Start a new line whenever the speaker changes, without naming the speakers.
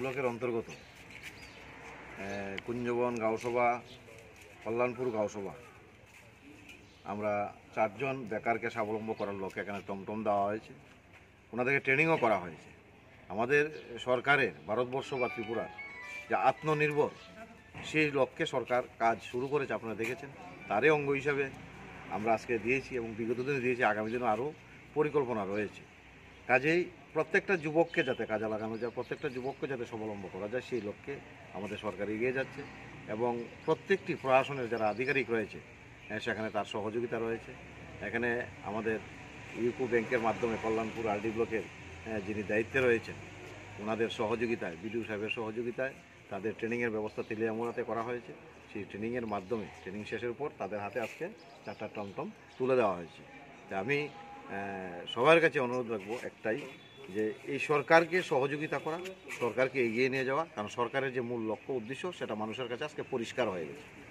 ব্লকের অন্তর্গত কুঞ্জবন গাঁওসভা, কল্যাণপুর গাঁওসভা, আমরা 4 জন বেকারকে স্বাবলম্বী করার লক্ষ্যে এখানে টমটম দেওয়া হয়েছে, ওনাদেরকে ট্রেনিংও করা হয়েছে। আমাদের সরকারের ভারতবর্ষ বা ত্রিপুরার যে আত্মনির্ভর, সেই লক্ষ্যে সরকার কাজ শুরু করেছে, আপনারা দেখেছেন। তারই অঙ্গ হিসাবে আমরা আজকে দিয়েছি এবং বিগত দিনে দিয়েছি, আগামী দিনে আরও পরিকল্পনা রয়েছে। কাজেই প্রত্যেকটা যুবককে যাতে কাজে লাগানো যায়, প্রত্যেকটা যুবককে যাতে স্বাবলম্বী করা যায়, সেই লক্ষ্যে আমাদের সরকার এগিয়ে যাচ্ছে এবং প্রত্যেকটি প্রশাসনের যারা আধিকারিক রয়েছে সেখানে তার সহযোগিতা রয়েছে। এখানে আমাদের ইউকো ব্যাংকের মাধ্যমে কল্যাণপুর আরডি ব্লকের যিনি দায়িত্বে রয়েছেন, ওনাদের সহযোগিতায়, বিডিও সাহেবের সহযোগিতায় তাদের ট্রেনিংয়ের ব্যবস্থা তেলিয়ামুড়াতে করা হয়েছে। সেই ট্রেনিংয়ের মাধ্যমে, ট্রেনিং শেষের পর তাদের হাতে আজকে 4টা টমটম তুলে দেওয়া হয়েছে। তা আমি সবার কাছে অনুরোধ রাখবো একটাই, যে এই সরকারকে সহযোগিতা করা, সরকারকে এগিয়ে নিয়ে যাওয়া, কারণ সরকারের যে মূল লক্ষ্য উদ্দেশ্য সেটা মানুষের কাছে আজকে পরিষ্কার হয়ে গেছে।